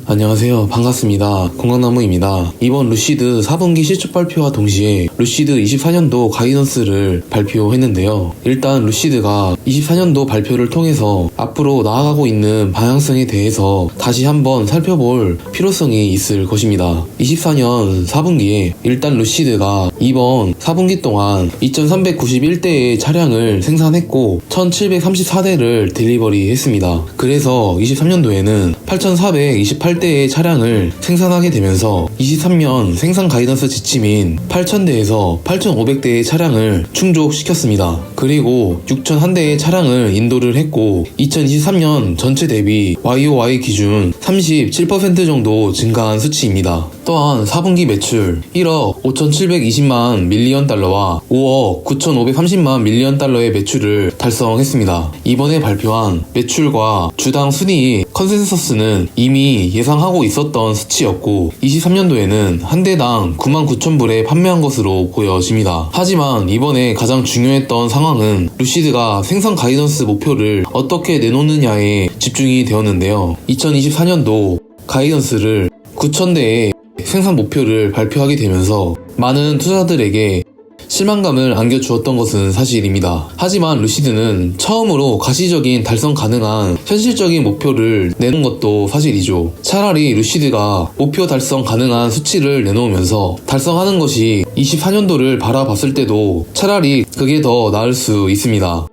안녕하세요. 반갑습니다. 건강나무입니다. 이번 루시드 4분기 실적 발표와 동시에 루시드 24년도 가이던스를 발표했는데요. 일단 루시드가 24년도 발표를 통해서 앞으로 나아가고 있는 방향성에 대해서 다시 한번 살펴볼 필요성이 있을 것입니다. 24년 4분기에 일단 루시드가 이번 4분기 동안 2391대의 차량을 생산했고 1734대를 딜리버리 했습니다. 그래서 23년도에는 8428대의 차량을 생산하게 되면서 23년 생산 가이던스 지침인 8000대에서 8500대의 차량을 충족시켰습니다. 그리고 6001대의 차량을 인도를 했고 2023년 전체 대비 YOY 기준 37% 정도 증가한 수치입니다. 또한 4분기 매출 1억 5720만 밀리언 달러와 5억 9530만 밀리언 달러의 매출을 달성했습니다. 이번에 발표한 매출과 주당 순이익 컨센서스는 이미 예상하고 있었던 수치였고 23년도에는 한 대당 99,000불에 판매한 것으로 보여집니다. 하지만 이번에 가장 중요했던 상황은 루시드가 생산 가이던스 목표를 어떻게 내놓느냐에 집중이 되었는데요. 2024년도 가이던스를 9,000대의 생산 목표를 발표하게 되면서 많은 투자자들에게 실망감을 안겨주었던 것은 사실입니다. 하지만 루시드는 처음으로 가시적인 달성 가능한 현실적인 목표를 내놓은 것도 사실이죠. 차라리 루시드가 목표 달성 가능한 수치를 내놓으면서 달성하는 것이 24년도를 바라봤을 때도 차라리 그게 더 나을 수 있습니다.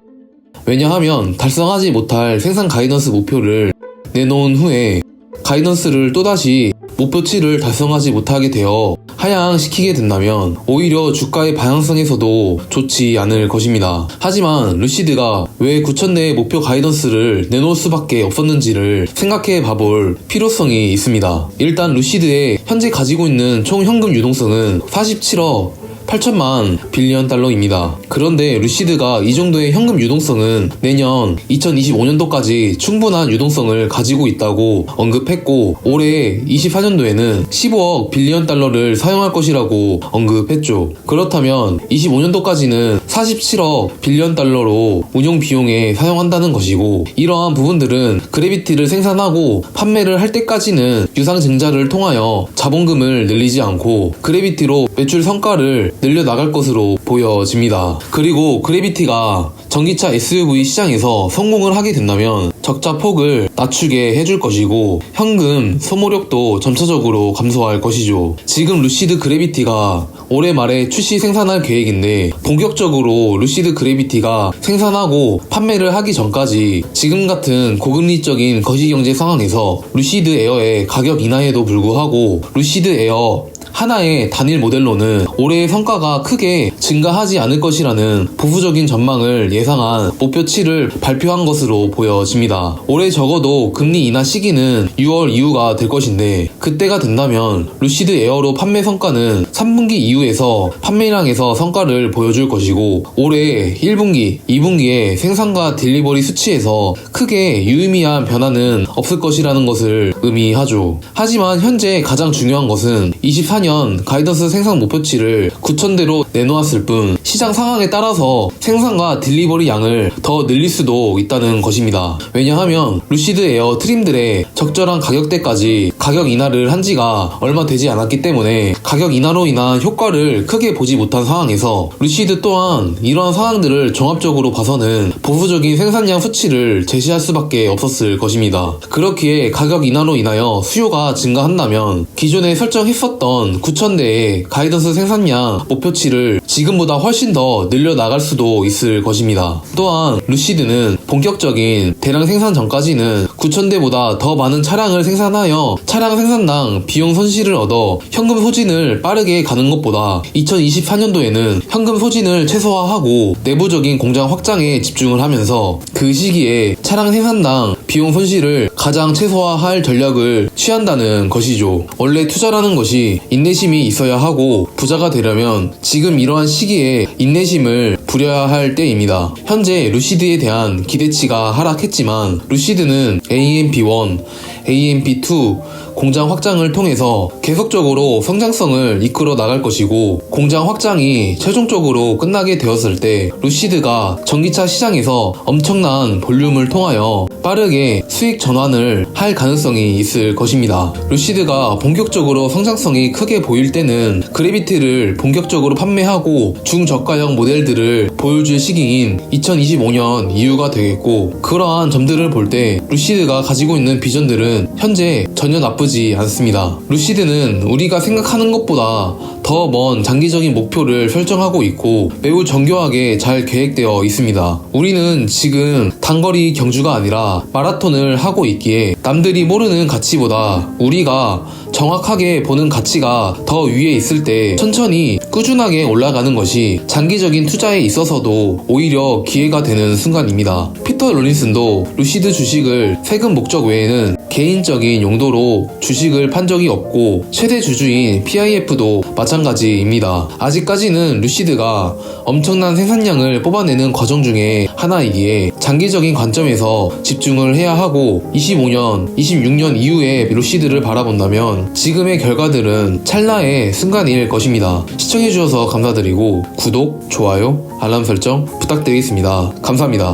왜냐하면 달성하지 못할 생산 가이던스 목표를 내놓은 후에 가이던스를 또다시 목표치를 달성하지 못하게 되어 하향시키게 된다면 오히려 주가의 방향성에서도 좋지 않을 것입니다. 하지만 루시드가 왜 9,000대의 목표 가이던스를 내놓을 수밖에 없었는지를 생각해 봐볼 필요성이 있습니다. 일단 루시드의 현재 가지고 있는 총 현금 유동성은 47억 8천만 빌리언 달러입니다. 그런데 루시드가 이 정도의 현금 유동성은 내년 2025년도까지 충분한 유동성을 가지고 있다고 언급했고 올해 24년도에는 15억 빌리언 달러를 사용할 것이라고 언급했죠. 그렇다면 25년도까지는 47억 빌리언 달러로 운용 비용에 사용한다는 것이고 이러한 부분들은 그래비티를 생산하고 판매를 할 때까지는 유상증자를 통하여 자본금을 늘리지 않고 그래비티로 매출 성과를 늘려나갈 것으로 보여집니다. 그리고 그래비티가 전기차 SUV 시장에서 성공을 하게 된다면 적자 폭을 낮추게 해줄 것이고 현금 소모력도 점차적으로 감소할 것이죠. 지금 루시드 그래비티가 올해 말에 출시 생산할 계획인데 본격적으로 루시드 그래비티가 생산하고 판매를 하기 전까지 지금 같은 고금리적인 거시경제 상황에서 루시드 에어의 가격 인하에도 불구하고 루시드 에어 하나의 단일 모델로는 올해의 성과가 크게 증가하지 않을 것이라는 보수적인 전망을 예상한 목표치를 발표한 것으로 보여집니다. 올해 적어도 금리 인하 시기는 6월 이후가 될 것인데 그때가 된다면 루시드 에어로 판매 성과는 3분기 이후에서 판매량에서 성과를 보여줄 것이고 올해 1분기, 2분기의 생산과 딜리버리 수치에서 크게 유의미한 변화는 없을 것이라는 것을 의미하죠. 하지만 현재 가장 중요한 것은 24년 가이던스 생산 목표치를 9,000대로 내놓았을 뿐 시장 상황에 따라서 생산과 딜리버리 양을 더 늘릴 수도 있다는 것입니다. 왜냐하면 루시드 에어 트림들의 적절한 가격대까지 가격 인하를 한 지가 얼마 되지 않았기 때문에 가격 인하로 인한 효과를 크게 보지 못한 상황에서 루시드 또한 이러한 상황들을 종합적으로 봐서는 보수적인 생산량 수치를 제시할 수밖에 없었을 것입니다. 그렇기에 가격 인하로 인하여 수요가 증가한다면 기존에 설정했었던 9,000대의 가이던스 생산량 목표치를 지금보다 훨씬 더 늘려나갈 수도 있을 것입니다. 또한 루시드는 본격적인 대량 생산 전까지는 9,000대보다 더 많은 차량을 생산하여 차량 생산당 비용 손실을 얻어 현금 소진을 빠르게 가는 것보다 2024년도에는 현금 소진을 최소화하고 내부적인 공장 확장에 집중을 하면서 그 시기에 차량 생산당 비용 손실을 가장 최소화할 전략을 취한다는 것이죠. 원래 투자라는 것이 인내심이 있어야 하고 부자가 되려면 지금 이러한 시기에 인내심을 부려야 할 때입니다. 현재 루시드에 대한 기대 기대치가 하락했지만 루시드는 AMP1, AMP2 공장 확장을 통해서 계속적으로 성장성을 이끌어 나갈 것이고, 공장 확장이 최종적으로 끝나게 되었을 때 루시드가 전기차 시장에서 엄청난 볼륨을 통하여 빠르게 수익 전환을 할 가능성이 있을 것입니다. 루시드가 본격적으로 성장성이 크게 보일 때는 그래비티를 본격적으로 판매하고 중저가형 모델들을 보여줄 시기인 2025년 이후가 되겠고, 그러한 점들을 볼 때 루시드가 가지고 있는 비전들은 현재 전혀 나쁘지 않습니다. 루시드는 우리가 생각하는 것보다 더 먼 장기적인 목표를 설정하고 있고 매우 정교하게 잘 계획되어 있습니다. 우리는 지금 단거리 경주가 아니라 마라톤을 하고 있기에 남들이 모르는 가치보다 우리가 정확하게 보는 가치가 더 위에 있을 때 천천히 꾸준하게 올라가는 것이 장기적인 투자에 있어서도 오히려 기회가 되는 순간입니다. 피터 롤린슨도 루시드 주식을 세금 목적 외에는 개인적인 용도로 주식을 판 적이 없고 최대 주주인 PIF도 마찬가지입니다. 아직까지는 루시드가 엄청난 생산량을 뽑아내는 과정 중에 하나이기에 장기적인 관점에서 집중을 해야 하고, 25년, 26년 이후에 루시드를 바라본다면 지금의 결과들은 찰나의 순간일 것입니다. 시청해주셔서 감사드리고 구독, 좋아요, 알람 설정 부탁드리겠습니다. 감사합니다.